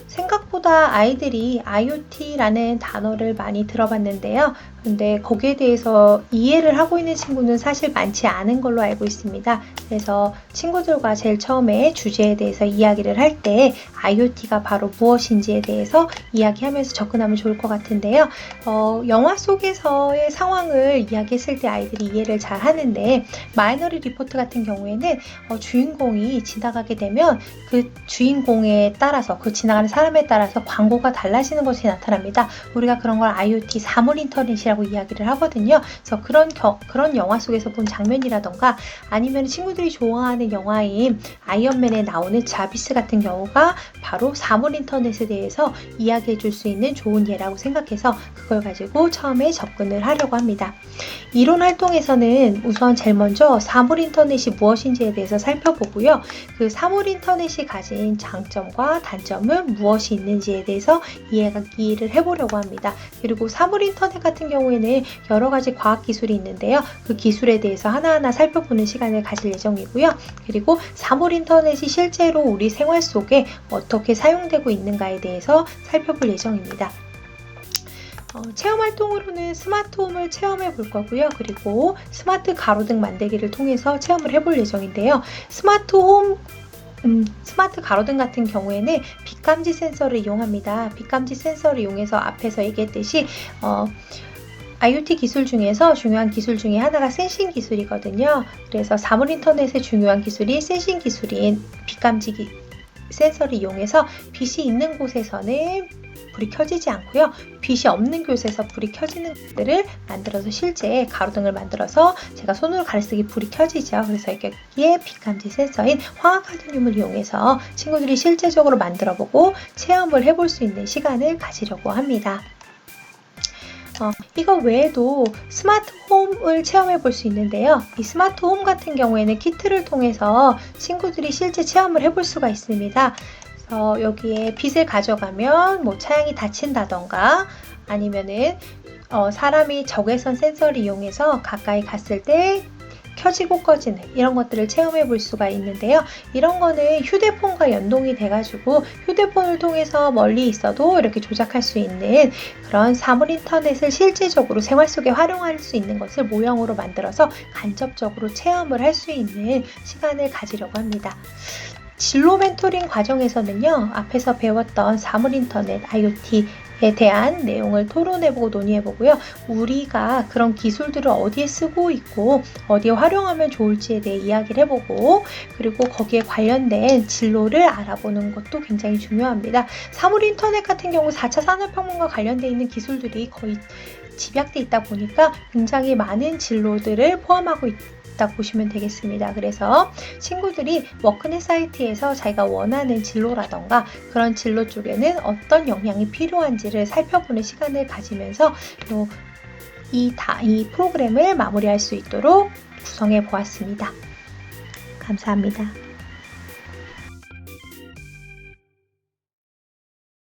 생각보다 아이들이 IoT라는 단어를 많이 들어봤는데요. 근데 거기에 대해서 이해를 하고 있는 친구는 사실 많지 않은 걸로 알고 있습니다. 그래서 친구들과 제일 처음에 주제에 대해서 이야기를 할 때 IoT가 바로 무엇인지에 대해서 이야기하면서 접근하면 좋을 것 같은데요. 영화 속에서의 상황을 이야기했을 때 아이들이 이해를 잘 하는데, 마이너리 리포트 같은 경우에는 주인공이 지나가게 되면 그 주인공에 따라서, 그 지나가는 사람에 따라서 광고가 달라지는 것이 나타납니다. 우리가 그런 걸 IoT 사물 인터넷이라고 이야기를 하거든요. 그래서 그런 영화 속에서 본 장면이라던가, 아니면 친구들이 좋아하는 영화인 아이언맨에 나오는 자비스 같은 경우가 바로 사물 인터넷에 대해서 이야기해 줄 수 있는 좋은 예라고 생각해서 그걸 가지고 처음에 접근을 하려고 합니다. 이론 활동에서는 우선 제일 먼저 사물 인터넷이 무엇인지에 대해서 살펴보고요. 그 사물 인터넷이 가진 장점과 단점은 무엇이 있는지에 대해서 이야기를 해보려고 합니다. 그리고 사물 인터넷 같은 경우에는 여러 가지 과학 기술이 있는데요. 그 기술에 대해서 하나하나 살펴보는 시간을 가질 예정이고요. 그리고 사물 인터넷이 실제로 우리 생활 속에 어떻게 사용되고 있는가에 대해서 살펴볼 예정입니다. 체험 활동으로는 스마트홈을 체험해 볼 거고요. 그리고 스마트 가로등 만들기를 통해서 체험을 해볼 예정인데요. 스마트 가로등 같은 경우에는 빛감지 센서를 이용합니다. 빛감지 센서를 이용해서 앞에서 얘기했듯이 IoT 기술 중에서 중요한 기술 중에 하나가 센싱 기술이거든요. 그래서 사물 인터넷의 중요한 기술이 센싱 기술인 빛감지 센서를 이용해서 빛이 있는 곳에서는 불이 켜지지 않고요. 빛이 없는 곳에서 불이 켜지는 것들을 만들어서, 실제 가로등을 만들어서 제가 손으로 가리쓰기 불이 켜지죠. 그래서 여기에 빛감지 센서인 황화칼륨을 이용해서 친구들이 실제적으로 만들어보고 체험을 해볼 수 있는 시간을 가지려고 합니다. 이거 외에도 스마트홈을 체험해 볼 수 있는데요. 이 스마트홈 같은 경우에는 키트를 통해서 친구들이 실제 체험을 해볼 수가 있습니다. 여기에 빛을 가져가면 차양이 닫힌다던가, 아니면은 사람이 적외선 센서를 이용해서 가까이 갔을 때 켜지고 꺼지는 이런 것들을 체험해 볼 수가 있는데요. 이런 거는 휴대폰과 연동이 돼가지고 휴대폰을 통해서 멀리 있어도 이렇게 조작할 수 있는 그런 사물 인터넷을 실제적으로 생활 속에 활용할 수 있는 것을 모형으로 만들어서 간접적으로 체험을 할 수 있는 시간을 가지려고 합니다. 진로 멘토링 과정에서는요, 앞에서 배웠던 사물 인터넷, IoT에 대한 내용을 토론해보고 논의해보고요. 우리가 그런 기술들을 어디에 쓰고 있고 어디에 활용하면 좋을지에 대해 이야기를 해보고, 그리고 거기에 관련된 진로를 알아보는 것도 굉장히 중요합니다. 사물 인터넷 같은 경우 4차 산업혁명과 관련되어 있는 기술들이 거의 집약되어 있다 보니까 굉장히 많은 진로들을 포함하고 있다 보시면 되겠습니다. 그래서 친구들이 워크넷 사이트에서 자기가 원하는 진로라던가 그런 진로 쪽에는 어떤 역량이 필요한지를 살펴보는 시간을 가지면서 이 프로그램을 마무리할 수 있도록 구성해 보았습니다. 감사합니다.